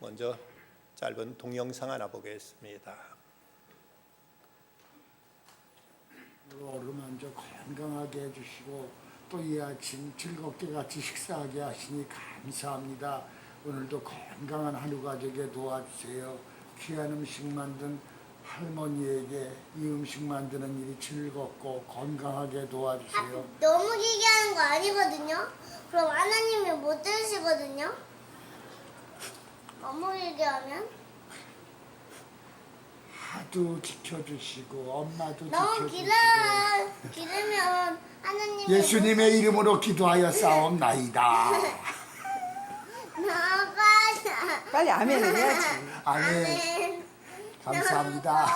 먼저 짧은 동영상 하나 보겠습니다. 오늘 먼저 건강하게 해주시고 또 이 아침 즐겁게 같이 식사하게 하시니 감사합니다. 오늘도 건강한 하루가 되게 도와주세요. 귀한 음식 만든 할머니에게 이 음식 만드는 일이 즐겁고 건강하게 도와주세요. 너무 길게 하는 거 아니거든요. 그럼 하나님이 못 들으시거든요. 너무 길게 하면 하도 지켜주시고 엄마도 너무 지켜주시고 길으면 하나님이 예수님의 이름으로 기도하여 싸움나이다. 나가자. 빨리 아멘을 해야지. 아멘. 감사합니다.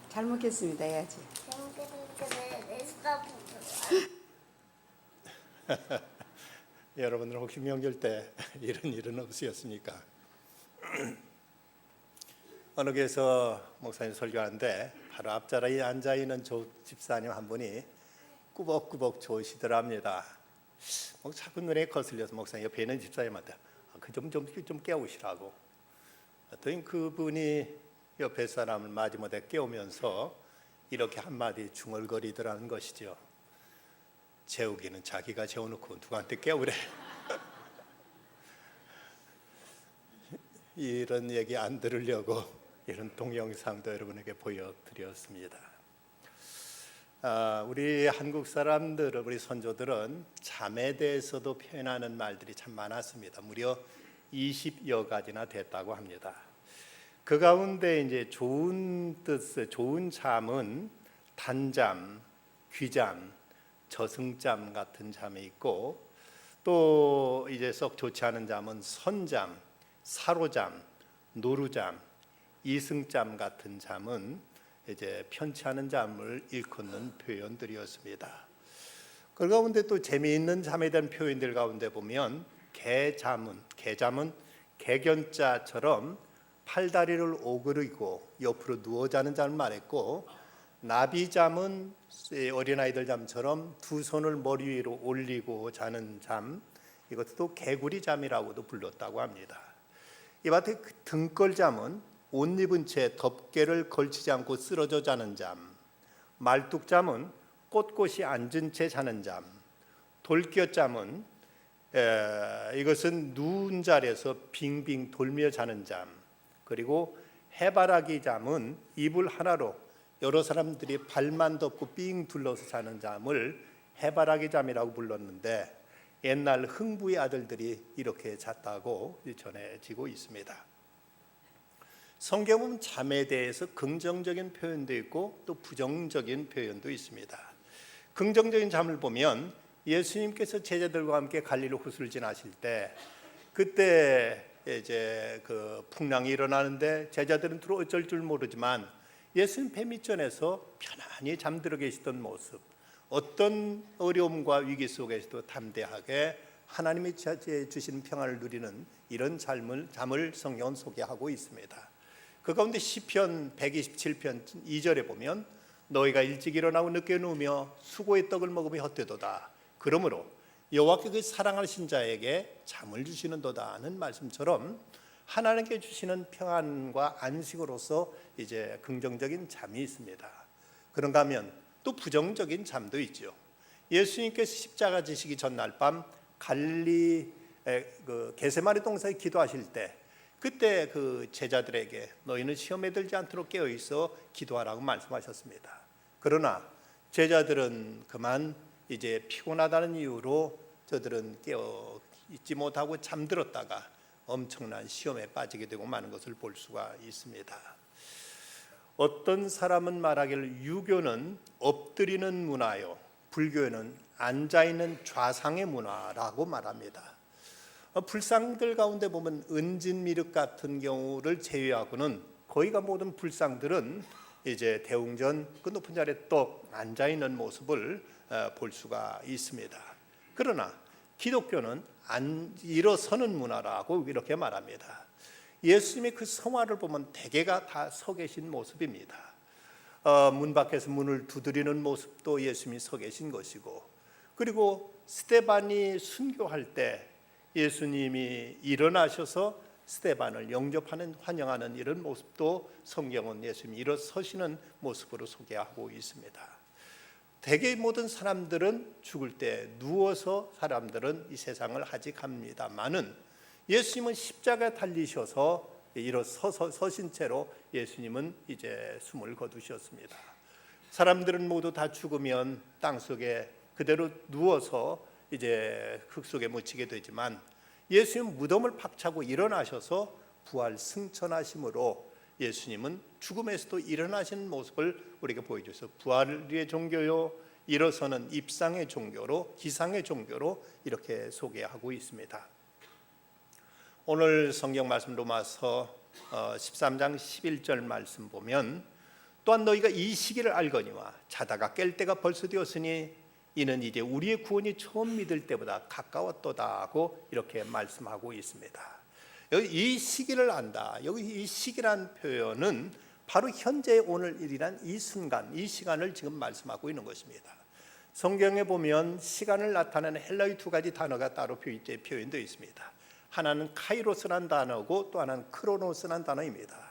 잘 먹겠습니다 해야지. 여러분들 혹시 명절 때 이런 일은 없으셨습니까? 어느 교회에서 목사님 설교하는데 바로 앞자리에 앉아있는 집사님 한 분이 꾸벅꾸벅 좋으시더랍니다. 자꾸 눈에 거슬려서 목사님 옆에 있는 집사님한테 좀 깨우시라고. 그랬더니 그분이 옆에 사람을 마지못해 깨우면서 이렇게 한마디 중얼거리더라는 것이죠. 재우기는 자기가 재워놓고 누구한테 깨우래. 이런 얘기 안 들으려고 이런 동영상도 여러분에게 보여드렸습니다. 우리 한국 사람들, 우리 선조들은 잠에 대해서도 표현하는 말들이 참 많았습니다. 무려 20여 가지나 됐다고 합니다. 그 가운데 이제 좋은 잠은 단잠, 귀잠, 저승잠 같은 잠이 있고, 또 이제 썩 좋지 않은 잠은 선잠, 사로잠, 노루잠, 이승잠 같은 잠은 이제 편치 않은 잠을 일컫는 표현들이었습니다. 그 가운데 또 재미있는 잠에 대한 표현들 가운데 보면 개잠은 개견자처럼 팔다리를 오그리고 옆으로 누워 자는 잠을 말했고, 나비잠은 어린아이들 잠처럼 두 손을 머리 위로 올리고 자는 잠, 이것도 개구리 잠이라고도 불렀다고 합니다. 이와같이 등걸잠은 옷 입은 채 덮개를 걸치지 않고 쓰러져 자는 잠, 말뚝잠은 꼿꼿이 앉은 채 자는 잠, 돌기어잠은 이것은 누운 자리에서 빙빙 돌며 자는 잠, 그리고 해바라기 잠은 이불 하나로 여러 사람들이 발만 덮고 삥 둘러서 자는 잠을 해바라기 잠이라고 불렀는데, 옛날 흥부의 아들들이 이렇게 잤다고 전해지고 있습니다. 성경은 잠에 대해서 긍정적인 표현도 있고 또 부정적인 표현도 있습니다. 긍정적인 잠을 보면 예수님께서 제자들과 함께 갈릴리 호수를 지나실 때, 그때 이제 그 풍랑이 일어나는데 제자들은 두루 어쩔 줄 모르지만 예수님 배 밑전에서 편안히 잠들어 계시던 모습, 어떤 어려움과 위기 속에서도 담대하게 하나님이 주시는 평안을 누리는 이런 잠을 성경은 소개하고 있습니다. 그 가운데 시편 127편 2절에 보면 너희가 일찍 일어나고 늦게 누우며 수고의 떡을 먹으며 헛되도다. 그러므로 여호와께 그 사랑하신 자에게 잠을 주시는도다는 말씀처럼 하나님께 주시는 평안과 안식으로서 이제 긍정적인 잠이 있습니다. 그런가 하면 또 부정적인 잠도 있죠. 예수님께서 십자가 지시기 전날 밤 갈릴리 게세마네 동산에 기도하실 때, 그때 그 제자들에게 너희는 시험에 들지 않도록 깨어 있어 기도하라고 말씀하셨습니다. 그러나 제자들은 그만 이제 피곤하다는 이유로 저들은 깨어 있지 못하고 잠들었다가 엄청난 시험에 빠지게 되고 마는 것을 볼 수가 있습니다. 어떤 사람은 말하기를 유교는 엎드리는 문화요, 불교에는 앉아있는 좌상의 문화라고 말합니다. 불상들 가운데 보면 은진미륵 같은 경우를 제외하고는 거의가 모든 불상들은 이제 대웅전 그 높은 자리에 떡 앉아 있는 모습을 볼 수가 있습니다. 그러나 기독교는 일어서는 문화라고 이렇게 말합니다. 예수님의 그 성화를 보면 대개가 다 서 계신 모습입니다. 문 밖에서 문을 두드리는 모습도 예수님이 서 계신 것이고, 그리고 스데반이 순교할 때 예수님이 일어나셔서 스데반을 영접하는 환영하는 이런 모습도 성경은 예수님이 일어서시는 모습으로 소개하고 있습니다. 대개 모든 사람들은 죽을 때 누워서 사람들은 이 세상을 하직합니다마는 예수님은 십자가에 달리셔서 일어서신 채로 예수님은 이제 숨을 거두셨습니다. 사람들은 모두 다 죽으면 땅속에 그대로 누워서 이제 흙 속에 묻히게 되지만 예수님은 무덤을 박차고 일어나셔서 부활 승천하심으로 예수님은 죽음에서도 일어나신 모습을 우리에게 보여주셔서 부활의 종교요, 일어서는 입상의 종교로, 기상의 종교로 이렇게 소개하고 있습니다. 오늘 성경 말씀 로마서 13장 11절 말씀 보면 또한 너희가 이 시기를 알거니와 자다가 깰 때가 벌써 되었으니 이는 이제 우리의 구원이 처음 믿을 때보다 가까웠도다 하고 이렇게 말씀하고 있습니다. 여기 이 시기를 안다. 여기 이 시기란 표현은 바로 현재 오늘 일이란 이 순간, 이 시간을 지금 말씀하고 있는 것입니다. 성경에 보면 시간을 나타내는 헬라의 두 가지 단어가 따로 표현되어 있습니다. 하나는 카이로스라는 단어고 또 하나는 크로노스라는 단어입니다.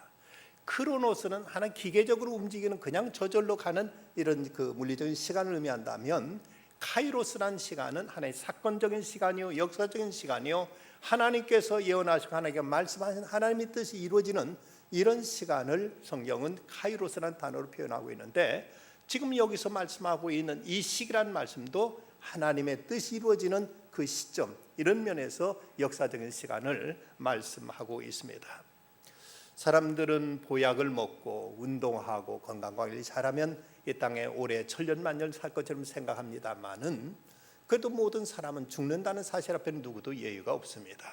크로노스는 하나 기계적으로 움직이는 그냥 저절로 가는 이런 그 물리적인 시간을 의미한다면 카이로스란 시간은 하나의 사건적인 시간이요, 역사적인 시간이요, 하나님께서 예언하시고 하나님께 말씀하신 하나님의 뜻이 이루어지는 이런 시간을 성경은 카이로스라는 단어로 표현하고 있는데 지금 여기서 말씀하고 있는 이 시기란 말씀도 하나님의 뜻이 이루어지는 그 시점, 이런 면에서 역사적인 시간을 말씀하고 있습니다. 사람들은 보약을 먹고 운동하고 건강관리 잘하면 이 땅에 오래 천년만년 살 것처럼 생각합니다마는 그래도 모든 사람은 죽는다는 사실 앞에는 누구도 예의가 없습니다.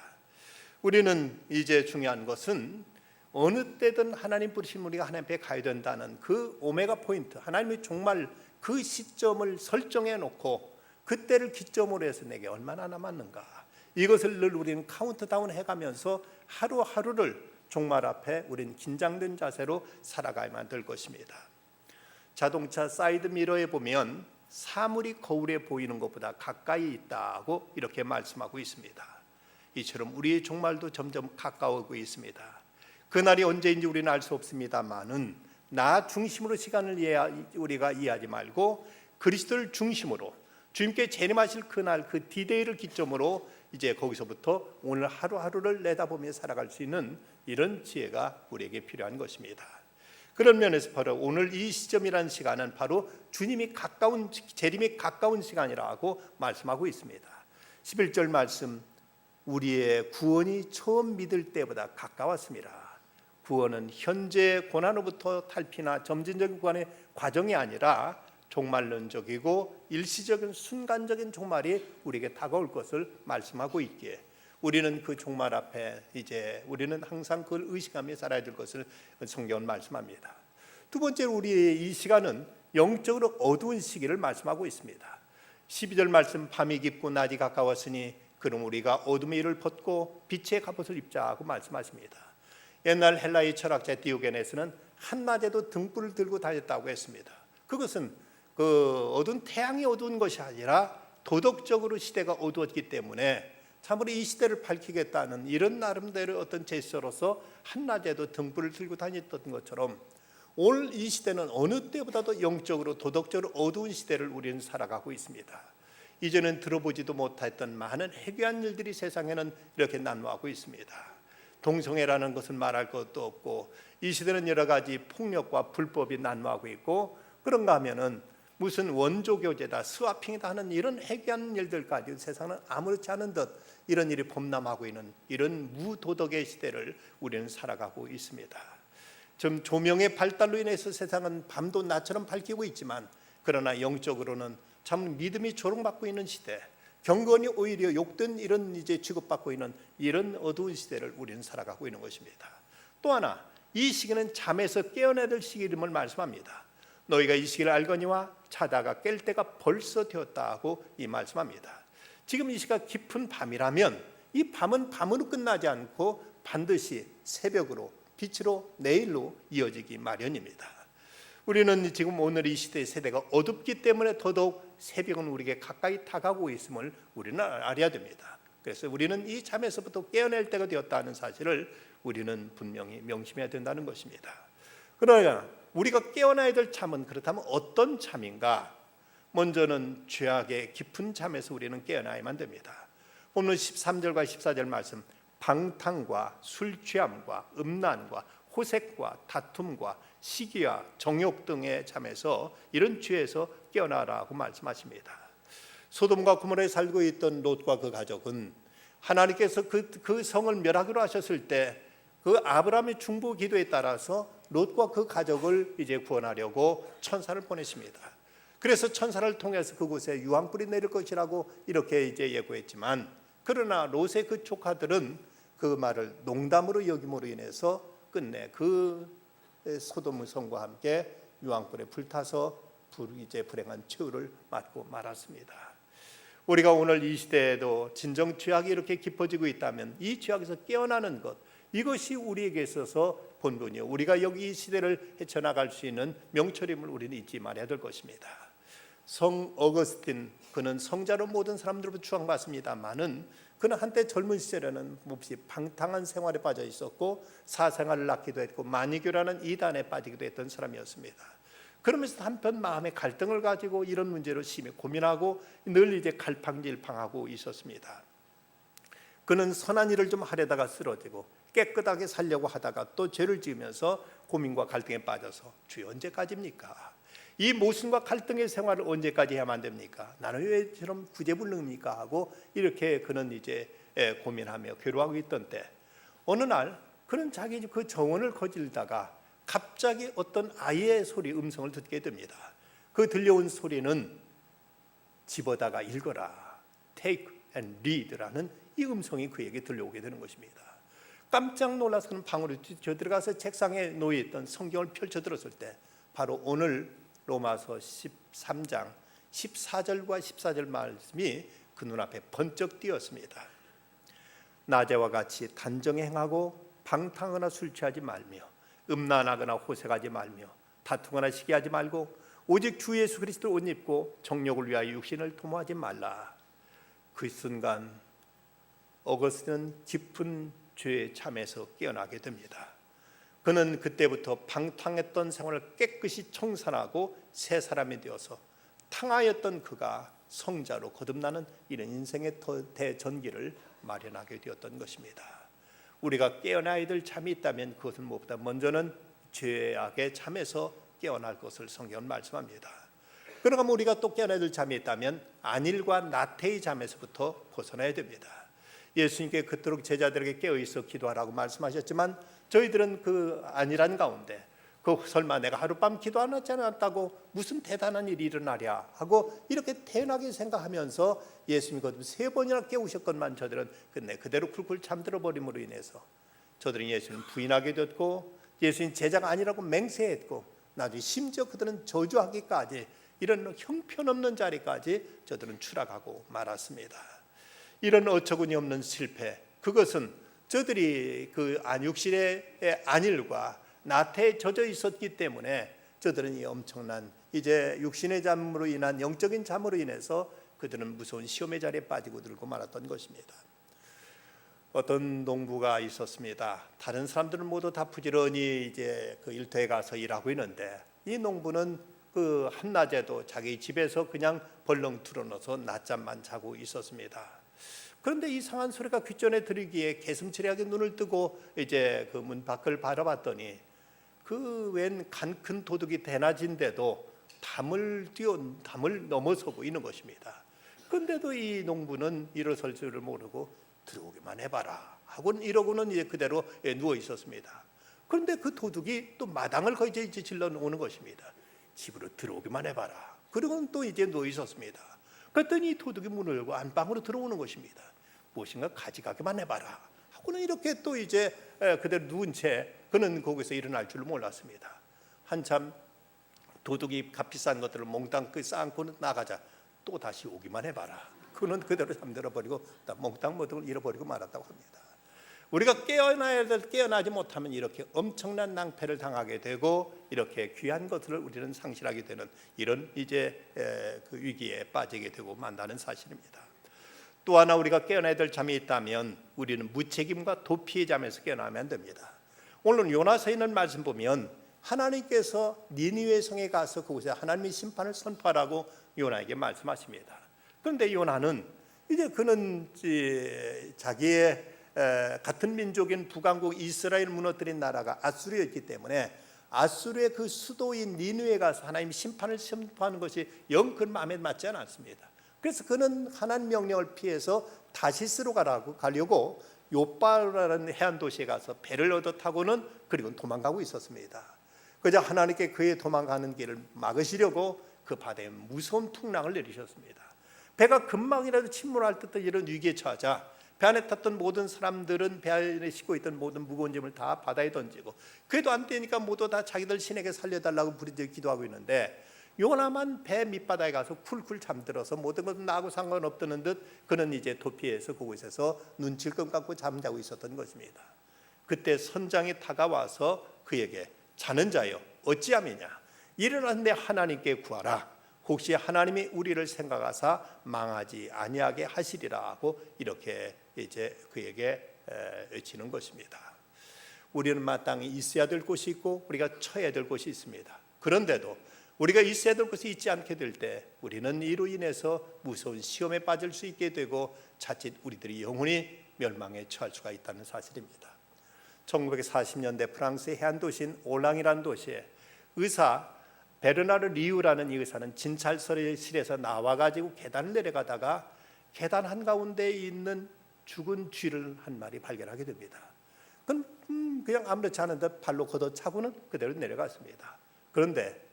우리는 이제 중요한 것은 어느 때든 하나님 부르신 우리가 하나님 앞에 가야 된다는 그 오메가 포인트, 하나님이 정말 그 시점을 설정해 놓고 그때를 기점으로 해서 내게 얼마나 남았는가, 이것을 늘 우리는 카운트다운 해가면서 하루하루를 종말 앞에 우리는 긴장된 자세로 살아가야만 될 것입니다. 자동차 사이드 미러에 보면 사물이 거울에 보이는 것보다 가까이 있다고 이렇게 말씀하고 있습니다. 이처럼 우리의 종말도 점점 가까워오고 있습니다. 그날이 언제인지 우리는 알 수 없습니다만은 나 중심으로 시간을 우리가 이해하지 말고 그리스도를 중심으로 주님께 재림하실 그날 그 디데이를 기점으로 이제 거기서부터 오늘 하루하루를 내다보며 살아갈 수 있는 이런 지혜가 우리에게 필요한 것입니다. 그런 면에서 바로 오늘 이 시점이라는 시간은 바로 주님이 가까운, 재림이 가까운 시간이라고 말씀하고 있습니다. 11절 말씀, 우리의 구원이 처음 믿을 때보다 가까웠습니다. 구원은 현재 고난으로부터 탈피나 점진적인 구원의 과정이 아니라 종말론적이고 일시적인 순간적인 종말이 우리에게 다가올 것을 말씀하고 있기에 우리는 그 종말 앞에 이제 우리는 항상 그걸 의식하며 살아야 될 것을 성경은 말씀합니다. 두 번째로 우리의 이 시간은 영적으로 어두운 시기를 말씀하고 있습니다. 12절 말씀, 밤이 깊고 낮이 가까웠으니 그럼 우리가 어둠의 일을 벗고 빛의 갑옷을 입자고 말씀하십니다. 옛날 헬라의 철학자 디오게네스는 한낮에도 등불을 들고 다녔다고 했습니다. 그것은 그 어두운 태양이 어두운 것이 아니라 도덕적으로 시대가 어두웠기 때문에 참으로 이 시대를 밝히겠다는 이런 나름대로 어떤 제스처로서 한낮에도 등불을 들고 다녔던 것처럼 오늘 이 시대는 어느 때보다도 영적으로 도덕적으로 어두운 시대를 우리는 살아가고 있습니다. 이제는 들어보지도 못했던 많은 해괴한 일들이 세상에는 이렇게 난무하고 있습니다. 동성애라는 것은 말할 것도 없고 이 시대는 여러 가지 폭력과 불법이 난무하고 있고 그런가 하면은 무슨 원조교제다, 스와핑이다 하는 이런 해괴한 일들까지 세상은 아무렇지 않은 듯 이런 일이 범람하고 있는 이런 무도덕의 시대를 우리는 살아가고 있습니다. 좀 조명의 발달로 인해서 세상은 밤도 낮처럼 밝히고 있지만 그러나 영적으로는 참 믿음이 조롱받고 있는 시대, 경건이 오히려 욕된 이런 이제 취급받고 있는 이런 어두운 시대를 우리는 살아가고 있는 것입니다. 또 하나, 이 시기는 잠에서 깨어나야 될 시기임을 말씀합니다. 너희가 이 시기를 알거니와 자다가 깰 때가 벌써 되었다고 이 말씀합니다. 지금 이 시가 깊은 밤이라면 이 밤은 밤으로 끝나지 않고 반드시 새벽으로, 빛으로, 내일로 이어지기 마련입니다. 우리는 지금 오늘 이 시대의 세대가 어둡기 때문에 더더욱 새벽은 우리에게 가까이 다가오고 있음을 우리는 알아야 됩니다. 그래서 우리는 이 잠에서부터 깨어날 때가 되었다는 사실을 우리는 분명히 명심해야 된다는 것입니다. 그러나 우리가 깨어나야 될 잠은 그렇다면 어떤 잠인가? 먼저는 죄악의 깊은 잠에서 우리는 깨어나야만 됩니다. 오늘 13절과 14절 말씀, 방탕과 술 취함과 음란과 호색과 다툼과 시기와 정욕 등의 잠에서, 이런 죄에서 깨어나라고 말씀하십니다. 소돔과 고모라에 살고 있던 롯과 그 가족은 하나님께서 그 성을 멸하기로 하셨을 때 그 아브라함의 중보 기도에 따라서 롯과 그 가족을 이제 구원하려고 천사를 보내십니다. 그래서 천사를 통해서 그곳에 유황불이 내릴 것이라고 이렇게 이제 예고했지만, 그러나 롯의 그 조카들은 그 말을 농담으로 여김으로 인해서 끝내 그 소돔 성과 함께 유황불에 불타서 이제 불행한 최후를 맞고 말았습니다. 우리가 오늘 이 시대에도 진정 죄악이 이렇게 깊어지고 있다면 이 죄악에서 깨어나는 것, 이것이 우리에게 있어서 본분이요, 우리가 여기 이 시대를 헤쳐나갈 수 있는 명철임을 우리는 잊지 말아야 될 것입니다. 성 어거스틴, 그는 성자로 모든 사람들로부터 추앙받습니다마는 그는 한때 젊은 시절에는 몹시 방탕한 생활에 빠져 있었고 사생활을 낳기도 했고 마니교라는 이단에 빠지기도 했던 사람이었습니다. 그러면서 한편 마음의 갈등을 가지고 이런 문제로 심히 고민하고 늘 이제 갈팡질팡하고 있었습니다. 그는 선한 일을 좀 하려다가 쓰러지고 깨끗하게 살려고 하다가 또 죄를 지으면서 고민과 갈등에 빠져서 주여 언제까지입니까? 이 모순과 갈등의 생활을 언제까지 해야만 됩니까? 나는 왜 저런 구제불능입니까? 하고 이렇게 그는 이제 고민하며 괴로워하고 있던 때, 어느 날 그는 자기 그 정원을 거닐다가 갑자기 어떤 아이의 소리, 음성을 듣게 됩니다. 그 들려온 소리는 집어다가 읽어라, take and read라는 이 음성이 그에게 들려오게 되는 것입니다. 깜짝 놀라서 그는 방으로 뛰어들어가서 책상에 놓여있던 성경을 펼쳐 들었을 때 바로 오늘 로마서 13장 14절과 14절 말씀이 그 눈앞에 번쩍 띄었습니다. 낮에와 같이 단정히 행하고 방탕하거나 술 취하지 말며 음란하거나 호색하지 말며 다투거나 시기하지 말고 오직 주 예수 그리스도를 옷 입고 정욕을 위하여 육신을 도모하지 말라. 그 순간 어거스틴은 깊은 죄의 잠에서 깨어나게 됩니다. 그는 그때부터 방탕했던 생활을 깨끗이 청산하고 새 사람이 되어서 탕하였던 그가 성자로 거듭나는 이런 인생의 대전기를 마련하게 되었던 것입니다. 우리가 깨어나야 될 잠이 있다면 그것은 무엇보다 먼저는 죄악의 잠에서 깨어날 것을 성경은 말씀합니다. 그러면 우리가 또 깨어나야 될 잠이 있다면 안일과 나태의 잠에서부터 벗어나야 됩니다. 예수님께 그토록 제자들에게 깨어있어 기도하라고 말씀하셨지만 저희들은 그 안일한 가운데 설마 내가 하룻밤 기도 안 하지 않았다고 무슨 대단한 일이 일어나랴 하고 이렇게 태연하게 생각하면서 예수님이 거듭 3번이나 깨우셨건만 저들은 그대로 쿨쿨 잠들어 버림으로 인해서 저들은 예수님을 부인하게 됐고 예수님 제자가 아니라고 맹세했고 나중에 심지어 그들은 저주하기까지 이런 형편없는 자리까지 저들은 추락하고 말았습니다. 이런 어처구니 없는 실패, 그것은 저들이 그 육신의 안일과 나태에 젖어 있었기 때문에 저들은 이 엄청난 이제 육신의 잠으로 인한 영적인 잠으로 인해서 그들은 무서운 시험의 자리에 빠지고 들고 말았던 것입니다. 어떤 농부가 있었습니다. 다른 사람들은 모두 다 부지런히 이제 그 일터에 가서 일하고 있는데 이 농부는 그 한낮에도 자기 집에서 그냥 벌렁 틀어놓아서 낮잠만 자고 있었습니다. 그런데 이상한 소리가 귓전에 들리기에 개슴츠레하게 눈을 뜨고 이제 그 문 밖을 바라봤더니 그 웬 간 큰 도둑이 대낮인데도 담을 넘어서고 있는 것입니다. 그런데도 이 농부는 일어설 줄을 모르고 들어오기만 해봐라 하고는 이러고는 이제 그대로 누워 있었습니다. 그런데 그 도둑이 또 마당을 거의 이제 질러 오는 것입니다. 집으로 들어오기만 해봐라. 그러고는 또 이제 누워 있었습니다. 그랬더니 이 도둑이 문을 열고 안방으로 들어오는 것입니다. 무엇인가 가져가기만 해봐라 하고는 이렇게 또 이제 그대로 누운 채 그는 거기서 일어날 줄 몰랐습니다. 한참 도둑이 값비싼 것들을 몽땅 쌓고 나가자 또 다시 오기만 해봐라. 그는 그대로 잠들어 버리고 몽땅 모든 잃어버리고 말았다고 합니다. 우리가 깨어나지 못하면 이렇게 엄청난 낭패를 당하게 되고 이렇게 귀한 것들을 우리는 상실하게 되는 이런 이제 그 위기에 빠지게 되고 만다는 사실입니다. 또 하나 우리가 깨어나야 될 잠이 있다면 우리는 무책임과 도피의 잠에서 깨어나면 안 됩니다. 오늘 요나서에 있는 말씀 보면 하나님께서 니느웨 성에 가서 그곳에 하나님의 심판을 선포하라고 요나에게 말씀하십니다. 그런데 요나는 이제 그는 자기의 같은 민족인 북왕국 이스라엘 무너뜨린 나라가 아수르였기 때문에 아수르의 그 수도인 니느웨에 가서 하나님 심판을 선포하는 것이 영 그 마음에 맞지 않았습니다. 그래서 그는 하나님 명령을 피해서 다시스로 가려고 요빠라는 해안 도시에 가서 배를 얻어 타고는 그리고 도망가고 있었습니다. 그저 하나님께 그의 도망가는 길을 막으시려고 그 바다에 무서운 풍랑을 내리셨습니다. 배가 금방이라도 침몰할 듯한 이런 위기에 처하자 배 안에 탔던 모든 사람들은 배 안에 싣고 있던 모든 무거운 짐을 다 바다에 던지고 그래도 안 되니까 모두 다 자기들 신에게 살려달라고 부르짖어 기도하고 있는데 요나만 배 밑바다에 가서 쿨쿨 잠들어서 모든 것은 나하고 상관없다는 듯 그는 이제 도피해서 그곳에서 눈칠끔 감고 잠자고 있었던 것입니다. 그때 선장이 다가와서 그에게 자는 자여 어찌함이냐 일어나서 내 하나님께 구하라 혹시 하나님이 우리를 생각하사 망하지 아니하게 하시리라 하고 이렇게 이제 그에게 외치는 것입니다. 우리는 마땅히 있어야 될 곳이 있고 우리가 처해야 될 곳이 있습니다. 그런데도 우리가 있어야 될 곳이 있지 않게 될 때 우리는 이로 인해서 무서운 시험에 빠질 수 있게 되고 자칫 우리들이 영원히 멸망에 처할 수가 있다는 사실입니다. 1940년대 프랑스의 해안 도시인 오랑이라는 도시에 의사 베르나르 리우라는 이 의사는 진찰실에서 나와가지고 계단을 내려가다가 계단 한가운데에 있는 죽은 쥐를 한 마리 발견하게 됩니다. 그냥 아무렇지 않은 듯 발로 걷어차고는 그대로 내려갔습니다. 그런데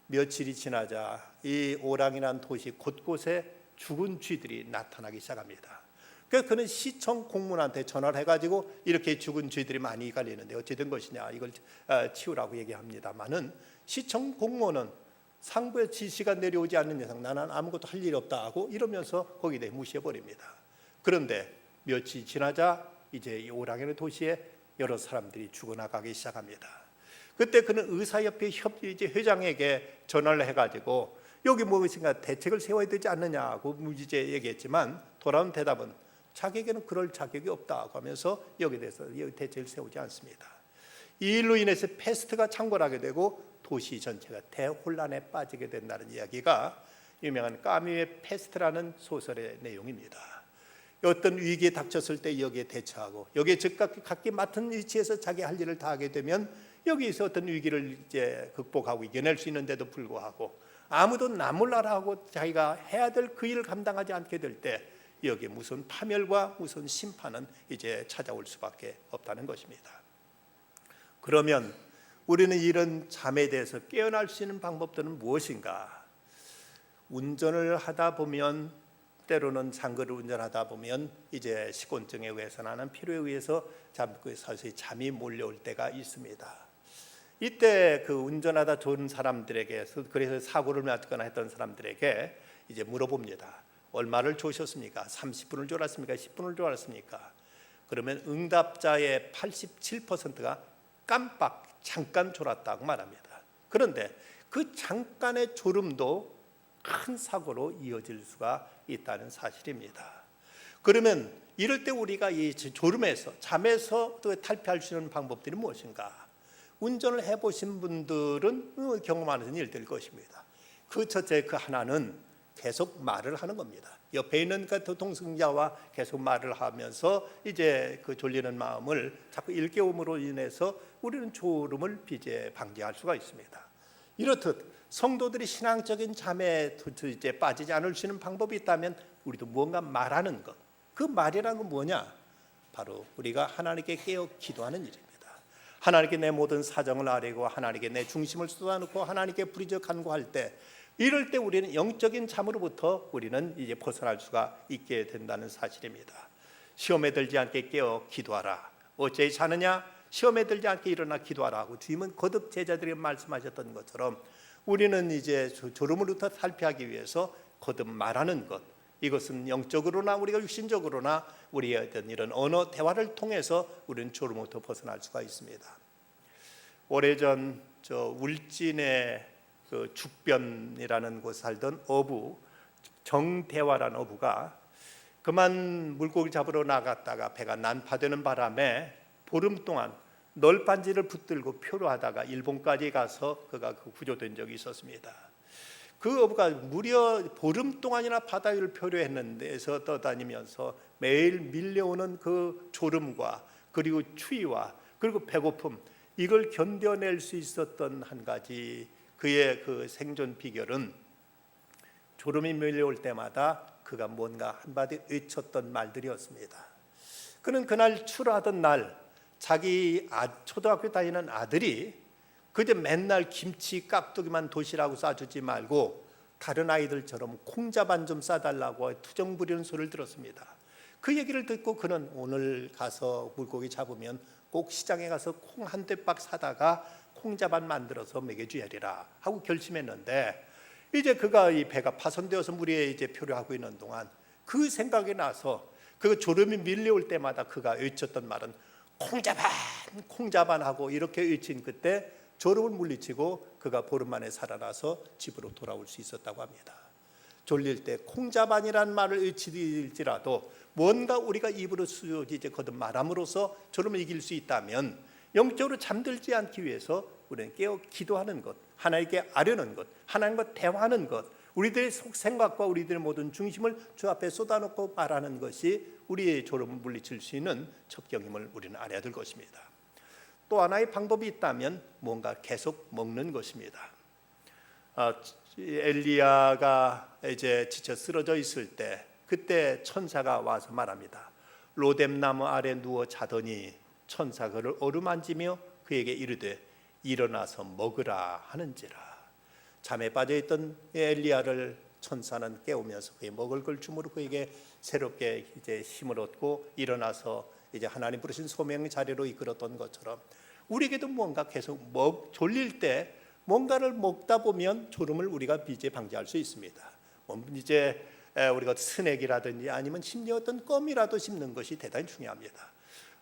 며칠이 지나자 이 오랑이라는 도시 곳곳에 죽은 쥐들이 나타나기 시작합니다. 그래서 그는 시청 공무원한테 전화를 해가지고 이렇게 죽은 쥐들이 많이 갈리는데 어찌 된 것이냐 이걸 치우라고 얘기합니다만은 시청 공무원은 상부의 지시가 내려오지 않는 이상 나는 아무것도 할 일이 없다 하고 이러면서 거기에 대해 무시해버립니다. 그런데 며칠 지나자 이제 이 오랑이라는 도시에 여러 사람들이 죽어나가기 시작합니다. 그때 그는 의사협회 이제 회장에게 전화를 해가지고 여기 무엇인가 대책을 세워야 되지 않느냐고 무지제 얘기했지만 돌아온 대답은 자기에게는 그럴 자격이 없다고 하면서 여기에 대해서 대책을 세우지 않습니다. 이 일로 인해서 패스트가 창궐하게 되고 도시 전체가 대혼란에 빠지게 된다는 이야기가 유명한 까뮈의 패스트라는 소설의 내용입니다. 어떤 위기에 닥쳤을 때 여기에 대처하고 여기에 즉각 각기 맡은 위치에서 자기 할 일을 다하게 되면 여기에서 어떤 위기를 이제 극복하고 이겨낼 수 있는데도 불구하고 아무도 나 몰라라 하고 자기가 해야 될 그 일을 감당하지 않게 될 때 여기에 무슨 파멸과 무슨 심판은 이제 찾아올 수밖에 없다는 것입니다. 그러면 우리는 이런 잠에 대해서 깨어날 수 있는 방법들은 무엇인가? 운전을 하다 보면 때로는 장거리 운전하다 보면 이제 식곤증에 의해서 나는 피로에 의해서 서서히 잠이 몰려올 때가 있습니다. 이때 그 운전하다 좋은 사람들에게 그래서 사고를 맞거나 했던 사람들에게 이제 물어봅니다. 얼마를 조셨습니까? 30분을 졸았습니까? 10분을 졸았습니까? 그러면 응답자의 87%가 깜빡 잠깐 졸았다고 말합니다. 그런데 그 잠깐의 졸음도 큰 사고로 이어질 수가 있다는 사실입니다. 그러면 이럴 때 우리가 이 졸음에서 잠에서 또 탈피할 수 있는 방법들이 무엇인가? 운전을 해보신 분들은 경험하는 일일 것입니다. 그 첫째 그 하나는 계속 말을 하는 겁니다. 옆에 있는 그 동승자와 계속 말을 하면서 이제 그 졸리는 마음을 자꾸 일깨움으로 인해서 우리는 졸음을 이제 방지할 수가 있습니다. 이렇듯 성도들이 신앙적인 잠에 이제 빠지지 않을 수 있는 방법이 있다면 우리도 무언가 말하는 것. 그 말이라는 건 뭐냐? 바로 우리가 하나님께 깨어 기도하는 일입니다. 하나님께 내 모든 사정을 아뢰고 하나님께 내 중심을 쏟아놓고 하나님께 부르짖어 간구할 때 이럴 때 우리는 영적인 잠으로부터 우리는 이제 벗어날 수가 있게 된다는 사실입니다. 시험에 들지 않게 깨어 기도하라. 어찌 자느냐? 시험에 들지 않게 일어나 기도하라 하고 주님은 거듭 제자들에게 말씀하셨던 것처럼 우리는 이제 졸음으로부터 탈피하기 위해서 거듭 말하는 것, 이것은 영적으로나 우리가 육신적으로나 우리의 어떤 이런 언어 대화를 통해서 우리는 졸음으로부터 벗어날 수가 있습니다. 오래전 울진의 그 죽변이라는 곳에 살던 어부 정대화라는 어부가 그만 물고기 잡으러 나갔다가 배가 난파되는 바람에 보름 동안 널빤지를 붙들고 표류하다가 일본까지 가서 그가 구조된 적이 있었습니다. 그 어부가 무려 보름 동안이나 바다 위를 표류했는데서 떠다니면서 매일 밀려오는 그 졸음과 그리고 추위와 그리고 배고픔, 이걸 견뎌낼 수 있었던 한 가지 그의 그 생존 비결은 졸음이 밀려올 때마다 그가 뭔가 한마디 외쳤던 말들이었습니다. 그는 그날 출하던 날 자기 초등학교 다니는 아들이 그저 맨날 김치 깍두기만 도시락으로 싸주지 말고 다른 아이들처럼 콩자반 좀 싸달라고 투정 부리는 소리를 들었습니다. 그 얘기를 듣고 그는 오늘 가서 물고기 잡으면 꼭 시장에 가서 콩 한 대박 사다가 콩자반 만들어서 먹여주야리라 하고 결심했는데, 이제 그가 이 배가 파손되어서 물 위에 이제 표류하고 있는 동안 그 생각이 나서 그 졸음이 밀려올 때마다 그가 외쳤던 말은 콩자반 콩자반 하고 이렇게 외친 그때 졸음을 물리치고 그가 보름 만에 살아나서 집으로 돌아올 수 있었다고 합니다. 졸릴 때 콩자반이라는 말을 외칠지라도 뭔가 우리가 입으로 이제 거듭 말함으로써 졸음을 이길 수 있다면, 영적으로 잠들지 않기 위해서 우리는 깨어 기도하는 것, 하나님께 아뢰는 것, 하나님과 대화하는 것, 우리들의 생각과 우리들의 모든 중심을 주 앞에 쏟아놓고 말하는 것이 우리의 졸음을 물리칠 수 있는 첩경임을 우리는 알아야 될 것입니다. 또 하나의 방법이 있다면 뭔가 계속 먹는 것입니다. 엘리야가 이제 지쳐 쓰러져 있을 때 그때 천사가 와서 말합니다. 로뎀나무 아래 누워 자더니 천사가 그를 어루만지며 그에게 이르되 일어나서 먹으라 하는지라. 잠에 빠져있던 엘리야를 천사는 깨우면서 그의 먹을 걸 주므로 그에게 새롭게 이제 힘을 얻고 일어나서 이제 하나님 부르신 소명의 자리로 이끌었던 것처럼 우리에게도 뭔가 계속 졸릴 때 뭔가를 먹다 보면 졸음을 우리가 이제 방지할 수 있습니다. 이제 우리가 스낵이라든지 아니면 심지어 어떤 껌이라도 씹는 것이 대단히 중요합니다.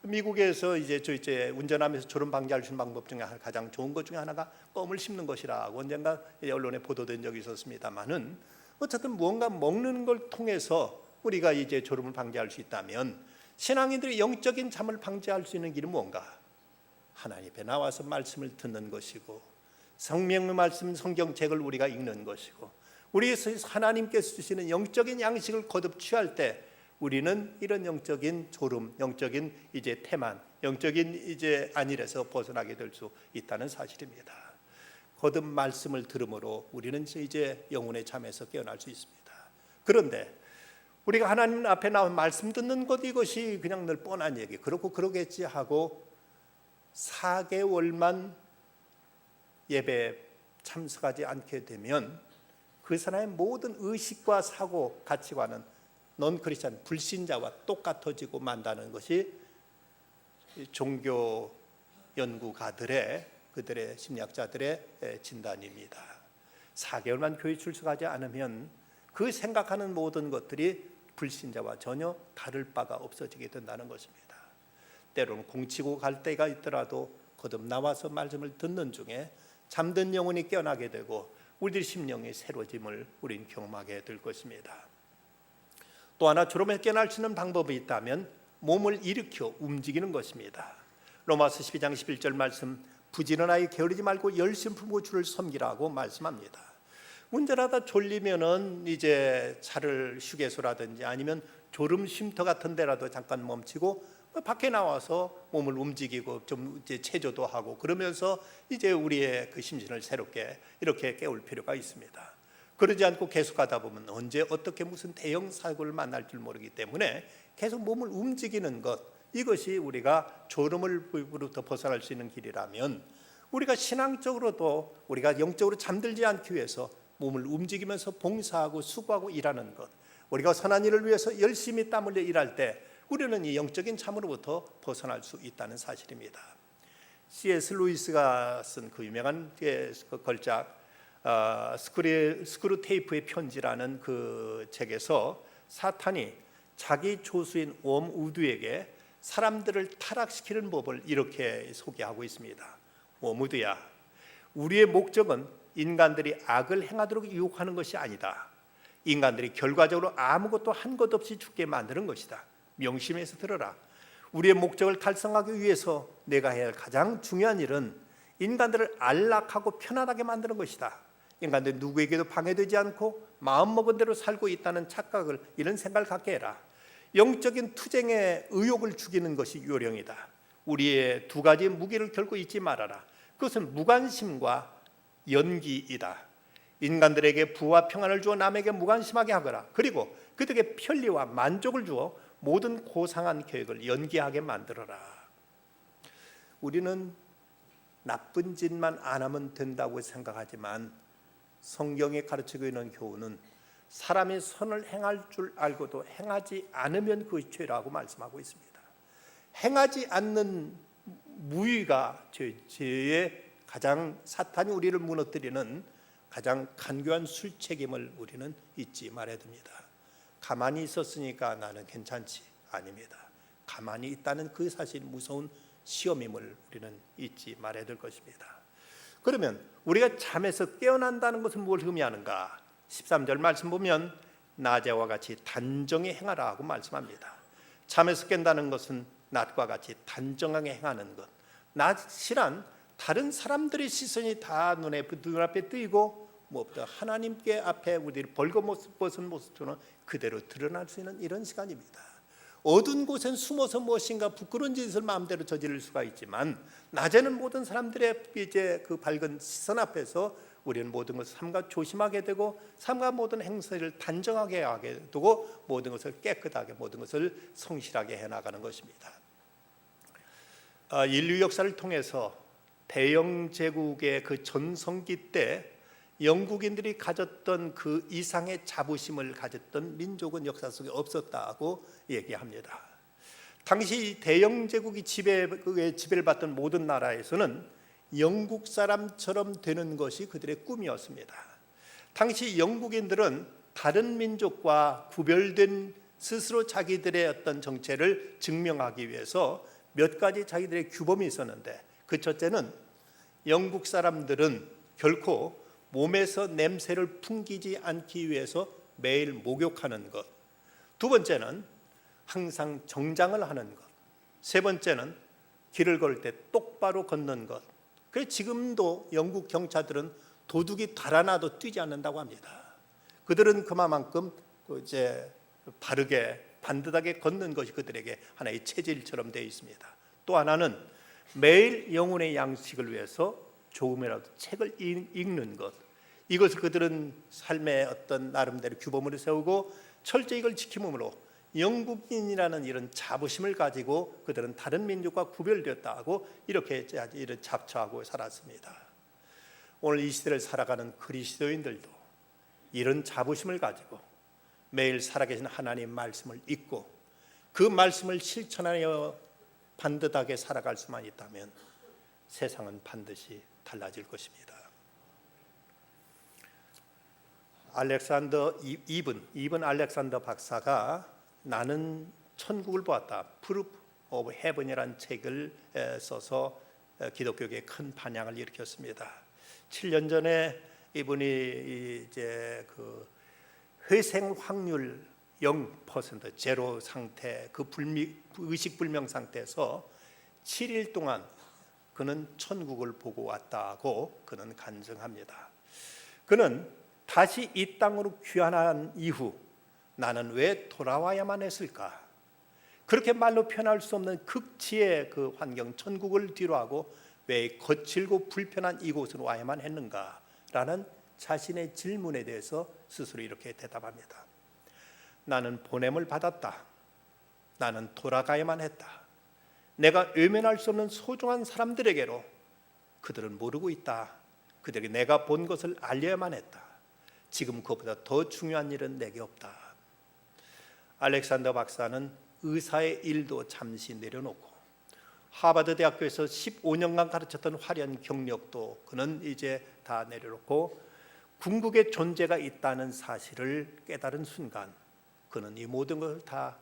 미국에서 이제 운전하면서 졸음 방지할 수 있는 방법 중에 가장 좋은 것 중에 하나가 껌을 씹는 것이라고 언젠가 언론에 보도된 적이 있었습니다만은, 어쨌든 무언가 먹는 걸 통해서 우리가 이제 졸음을 방지할 수 있다면 신앙인들의 영적인 잠을 방지할 수 있는 길은 뭔가? 하나님 앞에 나와서 말씀을 듣는 것이고, 성경의 말씀 성경책을 우리가 읽는 것이고, 우리 하나님께서 주시는 영적인 양식을 거듭 취할 때 우리는 이런 영적인 졸음, 영적인 이제 태만, 영적인 이제 안일에서 벗어나게 될 수 있다는 사실입니다. 거듭 말씀을 들음으로 우리는 이제 영혼의 잠에서 깨어날 수 있습니다. 그런데 우리가 하나님 앞에 나와 말씀 듣는 것, 이것이 그냥 늘 뻔한 얘기, 그렇고 그러겠지 하고 4개월만 예배에 참석하지 않게 되면 그 사람의 모든 의식과 사고, 가치관은 넌 크리스찬, 불신자와 똑같아지고 만다는 것이 종교 연구가들의, 그들의 심리학자들의 진단입니다. 4개월만 교회 출석하지 않으면 그 생각하는 모든 것들이 불신자와 전혀 다를 바가 없어지게 된다는 것입니다. 때로는 공치고 갈 때가 있더라도 거듭 나와서 말씀을 듣는 중에 잠든 영혼이 깨어나게 되고 우리들 심령의 새로짐을 우린 경험하게 될 것입니다. 또 하나 졸음에 깨어날 수 있는 방법이 있다면 몸을 일으켜 움직이는 것입니다. 로마서 12장 11절 말씀, 부지런하게 게으르지 말고 열심 품고 주를 섬기라고 말씀합니다. 운전하다 졸리면은 이제 차를 휴게소라든지 아니면 졸음 쉼터 같은 데라도 잠깐 멈추고 밖에 나와서 몸을 움직이고 좀 이제 체조도 하고 그러면서 이제 우리의 그 심신을 새롭게 이렇게 깨울 필요가 있습니다. 그러지 않고 계속 가다 보면 언제 어떻게 무슨 대형 사고를 만날 줄 모르기 때문에 계속 몸을 움직이는 것, 이것이 우리가 졸음으로부터 벗어날 수 있는 길이라면, 우리가 신앙적으로도 우리가 영적으로 잠들지 않기 위해서 몸을 움직이면서 봉사하고 수고하고 일하는 것, 우리가 선한 일을 위해서 열심히 땀 흘려 일할 때 우리는 이 영적인 잠으로부터 벗어날 수 있다는 사실입니다. C.S. 루이스가 쓴 그 유명한 걸작 스크루 테이프의 편지라는 그 책에서 사탄이 자기 조수인 웜 우드에게 사람들을 타락시키는 법을 이렇게 소개하고 있습니다. 웜 우드야, 우리의 목적은 인간들이 악을 행하도록 유혹하는 것이 아니다. 인간들이 결과적으로 아무것도 한 것 없이 죽게 만드는 것이다. 명심해서 들어라. 우리의 목적을 달성하기 위해서 내가 해야 할 가장 중요한 일은 인간들을 안락하고 편안하게 만드는 것이다. 인간들 누구에게도 방해되지 않고 마음먹은 대로 살고 있다는 착각을, 이런 생각을 갖게 해라. 영적인 투쟁의 의욕을 죽이는 것이 요령이다. 우리의 두 가지 무기를 결코 잊지 말아라. 그것은 무관심과 연기이다. 인간들에게 부와 평안을 주어 남에게 무관심하게 하거라. 그리고 그들에게 편리와 만족을 주어 모든 고상한 계획을 연기하게 만들어라. 우리는 나쁜 짓만 안 하면 된다고 생각하지만 성경에 가르치고 있는 교훈은 사람이 선을 행할 줄 알고도 행하지 않으면 그것이 죄라고 말씀하고 있습니다. 행하지 않는 무의가 죄의 가장, 사탄이 우리를 무너뜨리는 가장 간교한 술책임을 우리는 잊지 말아야 됩니다. 가만히 있었으니까 나는 괜찮지, 아닙니다. 가만히 있다는 그 사실이 무서운 시험임을 우리는 잊지 말아야 될 것입니다. 그러면 우리가 잠에서 깨어난다는 것은 뭘 의미하는가? 13절 말씀 보면 낮에와 같이 단정히 행하라 하고 말씀합니다. 잠에서 깬다는 것은 낮과 같이 단정하게 행하는 것. 낮이란 다른 사람들의 시선이 다 눈앞에 뜨이고 무엇보다 하나님께 앞에 우리를 벌거벗은 모습으로는 그대로 드러날 수 있는 이런 시간입니다. 어두운 곳엔 숨어서 무엇인가 부끄러운 짓을 마음대로 저지를 수가 있지만 낮에는 모든 사람들의 이제 그 밝은 시선 앞에서 우리는 모든 것을 삼가 조심하게 되고 삼가 모든 행사를 단정하게 하게 되고 모든 것을 깨끗하게, 모든 것을 성실하게 해나가는 것입니다. 인류 역사를 통해서 대영 제국의 그 전성기 때 영국인들이 가졌던 그 이상의 자부심을 가졌던 민족은 역사 속에 없었다고 얘기합니다. 당시 대영 제국이 지배를 받던 모든 나라에서는 영국 사람처럼 되는 것이 그들의 꿈이었습니다. 당시 영국인들은 다른 민족과 구별된 스스로 자기들의 어떤 정체를 증명하기 위해서 몇 가지 자기들의 규범이 있었는데, 그 첫째는 영국 사람들은 결코 몸에서 냄새를 풍기지 않기 위해서 매일 목욕하는 것, 두 번째는 항상 정장을 하는 것, 세 번째는 길을 걸을 때 똑바로 걷는 것. 그래서 지금도 영국 경찰들은 도둑이 달아나도 뛰지 않는다고 합니다. 그들은 그만큼 이제 바르게 반듯하게 걷는 것이 그들에게 하나의 체질처럼 되어 있습니다. 또 하나는 매일 영혼의 양식을 위해서 조금이라도 책을 읽는 것, 이것을 그들은 삶의 어떤 나름대로 규범으로 세우고 철저히 이걸 지킴으로 영국인이라는 이런 자부심을 가지고 그들은 다른 민족과 구별되었다고 이렇게 자처하고 살았습니다. 오늘 이 시대를 살아가는 그리스도인들도 이런 자부심을 가지고 매일 살아계신 하나님 말씀을 읽고 그 말씀을 실천하여 반듯하게 살아갈 수만 있다면 세상은 반드시 달라질 것입니다. 알렉산더 이븐 알렉산더 박사가 나는 천국을 보았다, Proof of Heaven이라는 책을 써서 기독교계에 큰 반향을 일으켰습니다. 7년 전에 이분이 이제 그 회생 확률 0%, 제로 상태, 그 의식 불명 상태에서 7일 동안 그는 천국을 보고 왔다고 그는 간증합니다. 그는 다시 이 땅으로 귀환한 이후 나는 왜 돌아와야만 했을까? 그렇게 말로 표현할 수 없는 극치의 그 환경, 천국을 뒤로하고 왜 거칠고 불편한 이곳으로 와야만 했는가? 라는 자신의 질문에 대해서 스스로 이렇게 대답합니다. 나는 보냄을 받았다. 나는 돌아가야만 했다. 내가 외면할 수 없는 소중한 사람들에게로 그들은 모르고 있다. 그들에게 내가 본 것을 알려야만 했다. 지금 그것보다 더 중요한 일은 내게 없다. 알렉산더 박사는 의사의 일도 잠시 내려놓고 하버드 대학교에서 15년간 가르쳤던 화려한 경력도 그는 이제 다 내려놓고 궁극의 존재가 있다는 사실을 깨달은 순간 그는 이 모든 것을 다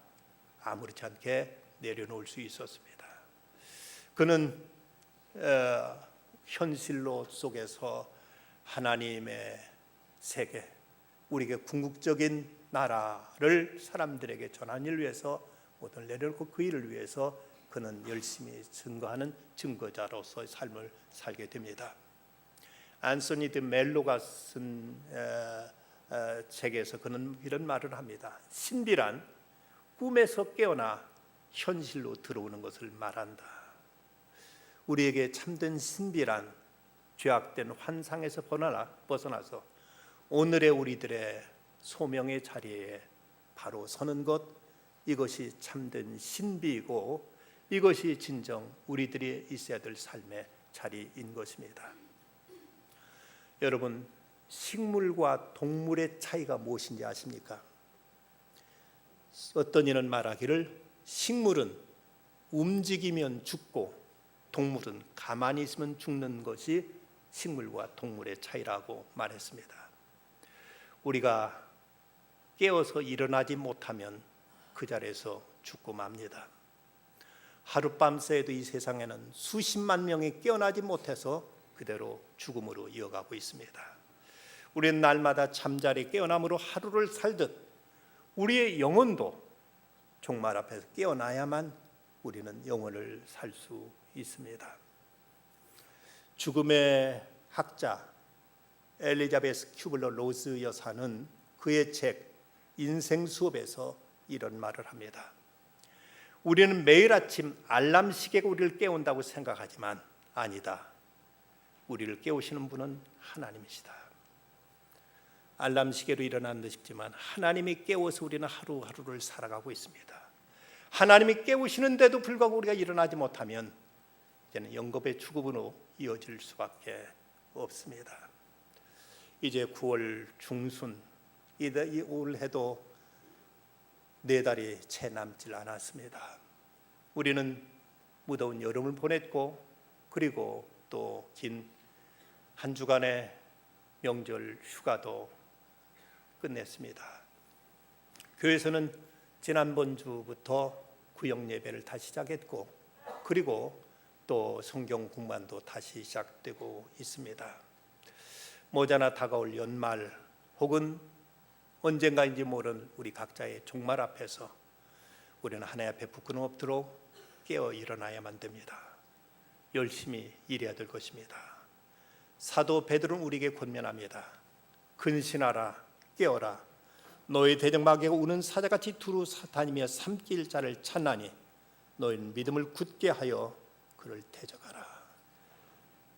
아무렇지 않게 내려놓을 수 있었습니다. 그는 현실로 속에서 하나님의 세계, 우리에게 궁극적인 나라를 사람들에게 전하는 일을 위해서 모든 내려놓고 그 일을 위해서 그는 열심히 증거하는 증거자로서의 삶을 살게 됩니다. 안소니 드 멜로가 쓴 책에서 그는 이런 말을 합니다. 신비란 꿈에서 깨어나 현실로 들어오는 것을 말한다. 우리에게 참된 신비란 죄악된 환상에서 벗어나서 오늘의 우리들의 소명의 자리에 바로 서는 것, 이것이 참된 신비이고 이것이 진정 우리들이 있어야 될 삶의 자리인 것입니다. 여러분, 식물과 동물의 차이가 무엇인지 아십니까? 어떤 이는 말하기를 식물은 움직이면 죽고 동물은 가만히 있으면 죽는 것이 식물과 동물의 차이라고 말했습니다. 우리가 깨어서 일어나지 못하면 그 자리에서 죽고 맙니다. 하룻밤 새도 이 세상에는 수십만 명이 깨어나지 못해서 그대로 죽음으로 이어가고 있습니다. 우리는 날마다 잠자리 깨어남으로 하루를 살듯 우리의 영혼도 종말 앞에서 깨어나야만 우리는 영혼을 살 수 있습니다. 죽음의 학자 엘리자베스 큐블러 로즈 여사는 그의 책 인생 수업에서 이런 말을 합니다. 우리는 매일 아침 알람 시계가 우리를 깨운다고 생각하지만 아니다. 우리를 깨우시는 분은 하나님이시다. 알람 시계로 일어났는데 싶지만 하나님이 깨워서 우리는 하루하루를 살아가고 있습니다. 하나님이 깨우시는데도 불구하고 우리가 일어나지 못하면 이제는 영겁의 죽음으로 이어질 수밖에 없습니다. 이제 9월 중순, 올 해도 4달이 채 남질 않았습니다. 우리는 무더운 여름을 보냈고 그리고 또 긴 한 주간의 명절 휴가도 끝냈습니다. 교회에서는 지난번 주부터 구역 예배를 다시 시작했고 그리고 또 성경 공부도 다시 시작되고 있습니다. 머지않아 다가올 연말 혹은 언젠가인지 모르는 우리 각자의 종말 앞에서 우리는 하나님 앞에 부끄럼 없도록 깨어 일어나야만 됩니다. 열심히 일해야 될 것입니다. 사도 베드로는 우리에게 권면합니다. 근신하라, 깨어라. 너희 대적마귀가 우는 사자같이 두루 다니며 삼킬 자를 찾나니 너희는 믿음을 굳게 하여 그를 대적하라.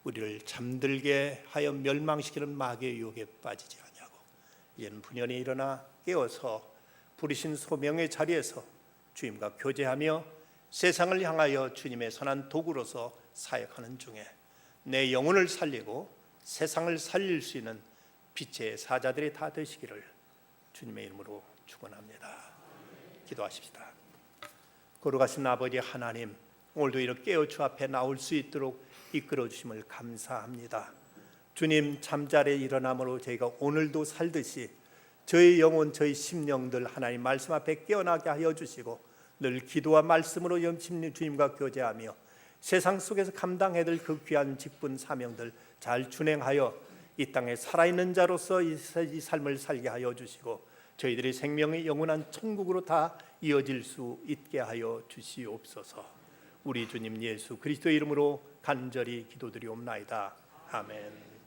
우리를 잠들게 하여 멸망시키는 마귀의 유혹에 빠지지 아니하고 이제는 분연히 일어나 깨어서 부르신 소명의 자리에서 주님과 교제하며 세상을 향하여 주님의 선한 도구로서 사역하는 중에 내 영혼을 살리고 세상을 살릴 수 있는 빛의 사자들이 다 되시기를 주님의 이름으로 축원합니다. 기도하십시다. 거룩하신 아버지 하나님, 오늘도 이렇게 깨어 주 앞에 나올 수 있도록 이끌어 주심을 감사합니다. 주님, 잠자리에 일어남으로 저희가 오늘도 살듯이 저희 영혼, 저희 심령들 하나님 말씀 앞에 깨어나게 하여 주시고 늘 기도와 말씀으로 염심 주님과 교제하며 세상 속에서 감당해야 될 그 귀한 직분 사명들 잘 준행하여 이 땅에 살아있는 자로서 이 삶을 살게 하여 주시고 저희들이 생명의 영원한 천국으로 다 이어질 수 있게 하여 주시옵소서. 우리 주님 예수 그리스도의 이름으로 간절히 기도드리옵나이다. 아멘.